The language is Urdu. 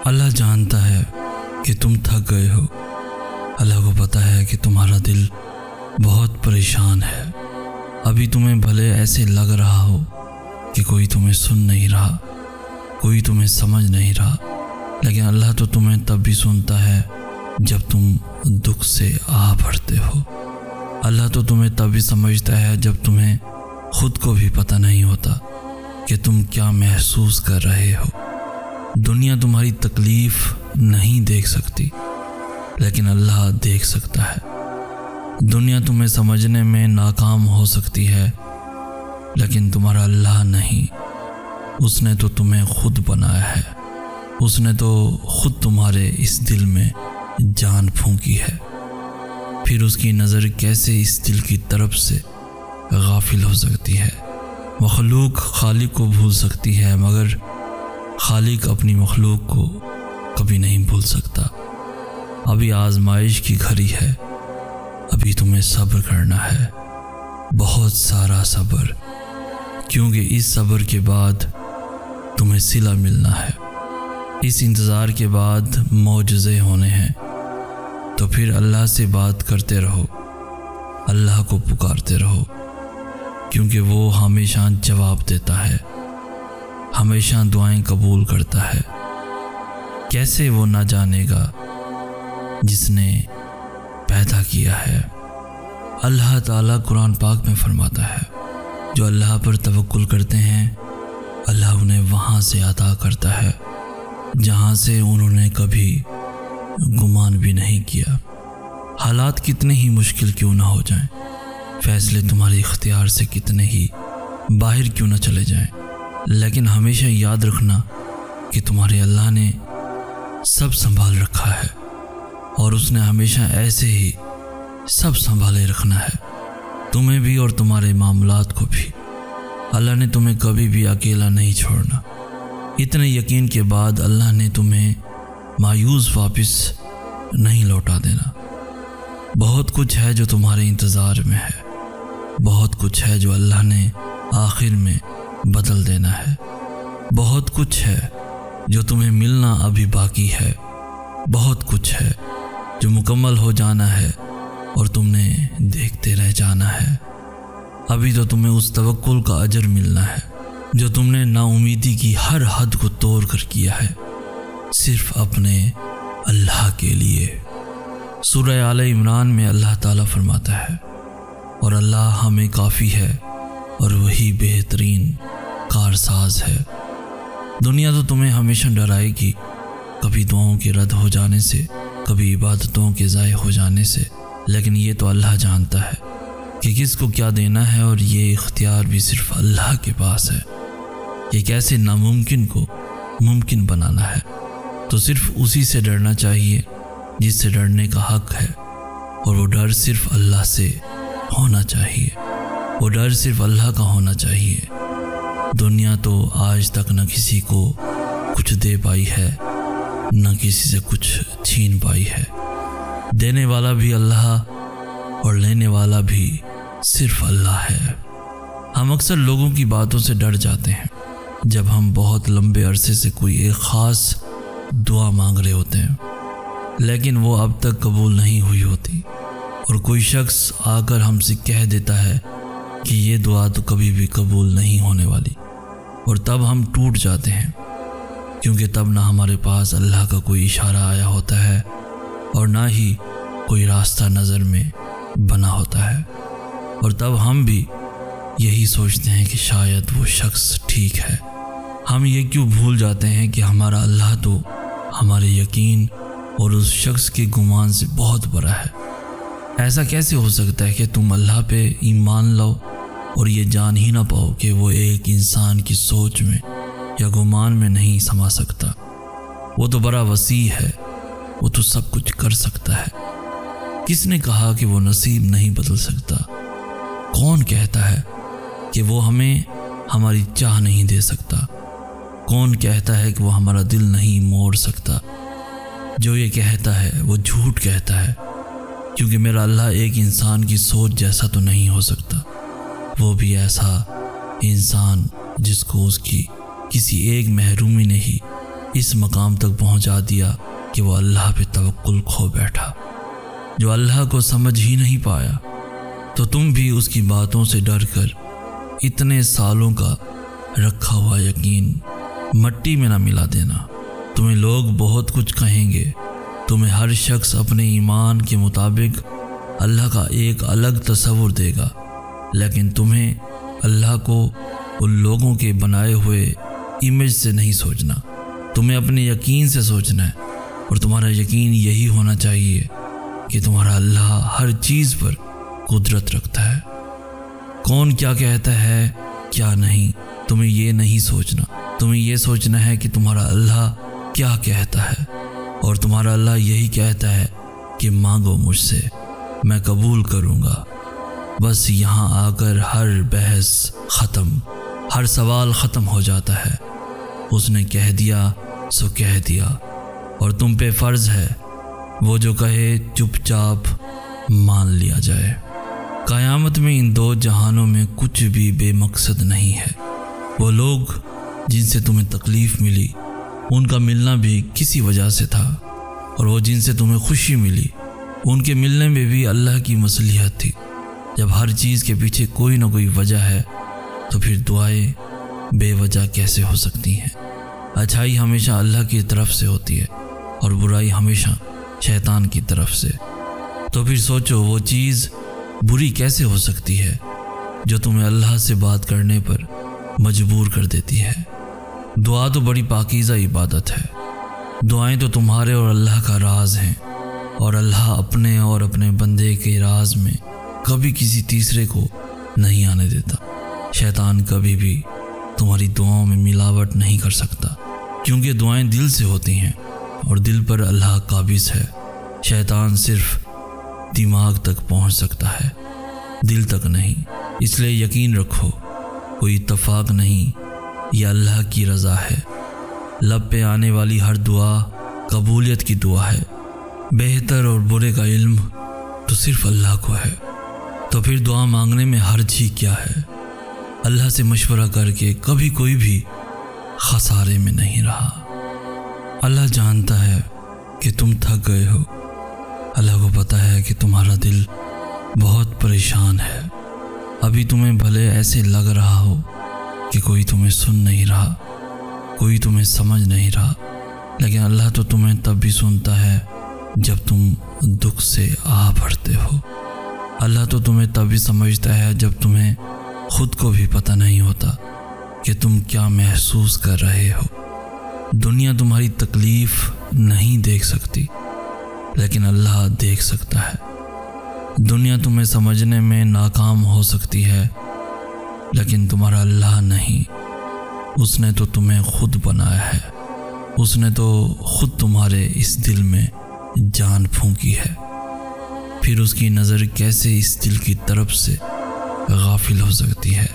اللہ جانتا ہے کہ تم تھک گئے ہو۔ اللہ کو پتہ ہے کہ تمہارا دل بہت پریشان ہے۔ ابھی تمہیں بھلے ایسے لگ رہا ہو کہ کوئی تمہیں سن نہیں رہا، کوئی تمہیں سمجھ نہیں رہا، لیکن اللہ تو تمہیں تب بھی سنتا ہے جب تم دکھ سے آہ بھرتے ہو۔ اللہ تو تمہیں تب بھی سمجھتا ہے جب تمہیں خود کو بھی پتہ نہیں ہوتا کہ تم کیا محسوس کر رہے ہو۔ دنیا تمہاری تکلیف نہیں دیکھ سکتی، لیکن اللہ دیکھ سکتا ہے۔ دنیا تمہیں سمجھنے میں ناکام ہو سکتی ہے، لیکن تمہارا اللہ نہیں۔ اس نے تو تمہیں خود بنایا ہے، اس نے تو خود تمہارے اس دل میں جان پھونکی ہے۔ پھر اس کی نظر کیسے اس دل کی طرف سے غافل ہو سکتی ہے؟ مخلوق خالق کو بھول سکتی ہے، مگر خالق اپنی مخلوق کو کبھی نہیں بھول سکتا۔ ابھی آزمائش کی گھڑی ہے، ابھی تمہیں صبر کرنا ہے، بہت سارا صبر، کیونکہ اس صبر کے بعد تمہیں صلہ ملنا ہے۔ اس انتظار کے بعد معجزے ہونے ہیں۔ تو پھر اللہ سے بات کرتے رہو، اللہ کو پکارتے رہو، کیونکہ وہ ہمیشہ جواب دیتا ہے، ہمیشہ دعائیں قبول کرتا ہے۔ کیسے وہ نہ جانے گا جس نے پیدا کیا ہے؟ اللہ تعالیٰ قرآن پاک میں فرماتا ہے، جو اللہ پر توکل کرتے ہیں اللہ انہیں وہاں سے عطا کرتا ہے جہاں سے انہوں نے کبھی گمان بھی نہیں کیا۔ حالات کتنے ہی مشکل کیوں نہ ہو جائیں، فیصلے تمہارے اختیار سے کتنے ہی باہر کیوں نہ چلے جائیں، لیکن ہمیشہ یاد رکھنا کہ تمہارے اللہ نے سب سنبھال رکھا ہے، اور اس نے ہمیشہ ایسے ہی سب سنبھالے رکھنا ہے، تمہیں بھی اور تمہارے معاملات کو بھی۔ اللہ نے تمہیں کبھی بھی اکیلا نہیں چھوڑنا۔ اتنے یقین کے بعد اللہ نے تمہیں مایوس واپس نہیں لوٹا دینا۔ بہت کچھ ہے جو تمہارے انتظار میں ہے، بہت کچھ ہے جو اللہ نے آخر میں بدل دینا ہے، بہت کچھ ہے جو تمہیں ملنا ابھی باقی ہے، بہت کچھ ہے جو مکمل ہو جانا ہے اور تم نے دیکھتے رہ جانا ہے۔ ابھی تو تمہیں اس توکل کا اجر ملنا ہے جو تم نے نا امیدی کی ہر حد کو توڑ کر کیا ہے، صرف اپنے اللہ کے لیے۔ سورہ آل عمران میں اللہ تعالیٰ فرماتا ہے، اور اللہ ہمیں کافی ہے اور وہی بہترین کارساز ہے۔ دنیا تو تمہیں ہمیشہ ڈرائے گی، کبھی دعاؤں کے رد ہو جانے سے، کبھی عبادتوں کے ضائع ہو جانے سے، لیکن یہ تو اللہ جانتا ہے کہ کس کو کیا دینا ہے، اور یہ اختیار بھی صرف اللہ کے پاس ہے۔ ایک ایسے ناممکن کو ممکن بنانا ہے، تو صرف اسی سے ڈرنا چاہیے جس سے ڈرنے کا حق ہے، اور وہ ڈر صرف اللہ سے ہونا چاہیے، وہ ڈر صرف اللہ کا ہونا چاہیے۔ دنیا تو آج تک نہ کسی کو کچھ دے پائی ہے، نہ کسی سے کچھ چھین پائی ہے۔ دینے والا بھی اللہ اور لینے والا بھی صرف اللہ ہے۔ ہم اکثر لوگوں کی باتوں سے ڈر جاتے ہیں جب ہم بہت لمبے عرصے سے کوئی ایک خاص دعا مانگ رہے ہوتے ہیں، لیکن وہ اب تک قبول نہیں ہوئی ہوتی، اور کوئی شخص آ کر ہم سے کہہ دیتا ہے کہ یہ دعا تو کبھی بھی قبول نہیں ہونے والی، اور تب ہم ٹوٹ جاتے ہیں، کیونکہ تب نہ ہمارے پاس اللہ کا کوئی اشارہ آیا ہوتا ہے اور نہ ہی کوئی راستہ نظر میں بنا ہوتا ہے، اور تب ہم بھی یہی سوچتے ہیں کہ شاید وہ شخص ٹھیک ہے۔ ہم یہ کیوں بھول جاتے ہیں کہ ہمارا اللہ تو ہمارے یقین اور اس شخص کے گمان سے بہت بڑا ہے۔ ایسا کیسے ہو سکتا ہے کہ تم اللہ پہ ایمان لاؤ اور یہ جان ہی نہ پاؤ کہ وہ ایک انسان کی سوچ میں یا گمان میں نہیں سما سکتا؟ وہ تو بڑا وسیع ہے، وہ تو سب کچھ کر سکتا ہے۔ کس نے کہا کہ وہ نصیب نہیں بدل سکتا؟ کون کہتا ہے کہ وہ ہمیں ہماری چاہ نہیں دے سکتا؟ کون کہتا ہے کہ وہ ہمارا دل نہیں موڑ سکتا؟ جو یہ کہتا ہے وہ جھوٹ کہتا ہے، کیونکہ میرا اللہ ایک انسان کی سوچ جیسا تو نہیں ہو سکتا، وہ بھی ایسا انسان جس کو اس کی کسی ایک محرومی نے ہی اس مقام تک پہنچا دیا کہ وہ اللہ پہ توکل کھو بیٹھا، جو اللہ کو سمجھ ہی نہیں پایا۔ تو تم بھی اس کی باتوں سے ڈر کر اتنے سالوں کا رکھا ہوا یقین مٹی میں نہ ملا دینا۔ تمہیں لوگ بہت کچھ کہیں گے، تمہیں ہر شخص اپنے ایمان کے مطابق اللہ کا ایک الگ تصور دے گا، لیکن تمہیں اللہ کو ان لوگوں کے بنائے ہوئے امیج سے نہیں سوچنا، تمہیں اپنے یقین سے سوچنا ہے، اور تمہارا یقین یہی ہونا چاہیے کہ تمہارا اللہ ہر چیز پر قدرت رکھتا ہے۔ کون کیا کہتا ہے کیا نہیں، تمہیں یہ نہیں سوچنا، تمہیں یہ سوچنا ہے کہ تمہارا اللہ کیا کہتا ہے، اور تمہارا اللہ یہی کہتا ہے کہ مانگو مجھ سے، میں قبول کروں گا۔ بس یہاں آ کر ہر بحث ختم، ہر سوال ختم ہو جاتا ہے۔ اس نے کہہ دیا سو کہہ دیا، اور تم پہ فرض ہے وہ جو کہے چپ چاپ مان لیا جائے۔ قیامت میں ان دو جہانوں میں کچھ بھی بے مقصد نہیں ہے۔ وہ لوگ جن سے تمہیں تکلیف ملی ان کا ملنا بھی کسی وجہ سے تھا، اور وہ جن سے تمہیں خوشی ملی ان کے ملنے میں بھی اللہ کی مصلحت تھی۔ جب ہر چیز کے پیچھے کوئی نہ کوئی وجہ ہے تو پھر دعائیں بے وجہ کیسے ہو سکتی ہیں؟ اچھائی ہمیشہ اللہ کی طرف سے ہوتی ہے اور برائی ہمیشہ شیطان کی طرف سے۔ تو پھر سوچو وہ چیز بری کیسے ہو سکتی ہے جو تمہیں اللہ سے بات کرنے پر مجبور کر دیتی ہے۔ دعا تو بڑی پاکیزہ عبادت ہے۔ دعائیں تو تمہارے اور اللہ کا راز ہیں، اور اللہ اپنے اور اپنے بندے کے راز میں کبھی کسی تیسرے کو نہیں آنے دیتا۔ شیطان کبھی بھی تمہاری دعاؤں میں ملاوٹ نہیں کر سکتا، کیونکہ دعائیں دل سے ہوتی ہیں اور دل پر اللہ قابض ہے۔ شیطان صرف دماغ تک پہنچ سکتا ہے، دل تک نہیں۔ اس لیے یقین رکھو کوئی اتفاق نہیں، یہ اللہ کی رضا ہے۔ لب پہ آنے والی ہر دعا قبولیت کی دعا ہے۔ بہتر اور برے کا علم تو صرف اللہ کو ہے۔ تو پھر دعا مانگنے میں حرج ہی کیا ہے؟ اللہ سے مشورہ کر کے کبھی کوئی بھی خسارے میں نہیں رہا۔ اللہ جانتا ہے کہ تم تھک گئے ہو، اللہ کو پتہ ہے کہ تمہارا دل بہت پریشان ہے۔ ابھی تمہیں بھلے ایسے لگ رہا ہو کہ کوئی تمہیں سن نہیں رہا، کوئی تمہیں سمجھ نہیں رہا، لیکن اللہ تو تمہیں تب بھی سنتا ہے جب تم دکھ سے آہ بھرتے ہو۔ اللہ تو تمہیں تب بھی سمجھتا ہے جب تمہیں خود کو بھی پتہ نہیں ہوتا کہ تم کیا محسوس کر رہے ہو۔ دنیا تمہاری تکلیف نہیں دیکھ سکتی، لیکن اللہ دیکھ سکتا ہے۔ دنیا تمہیں سمجھنے میں ناکام ہو سکتی ہے، لیکن تمہارا اللہ نہیں۔ اس نے تو تمہیں خود بنایا ہے، اس نے تو خود تمہارے اس دل میں جان پھونکی ہے۔ پھر اس کی نظر کیسے اس دل کی طرف سے غافل ہو سکتی ہے؟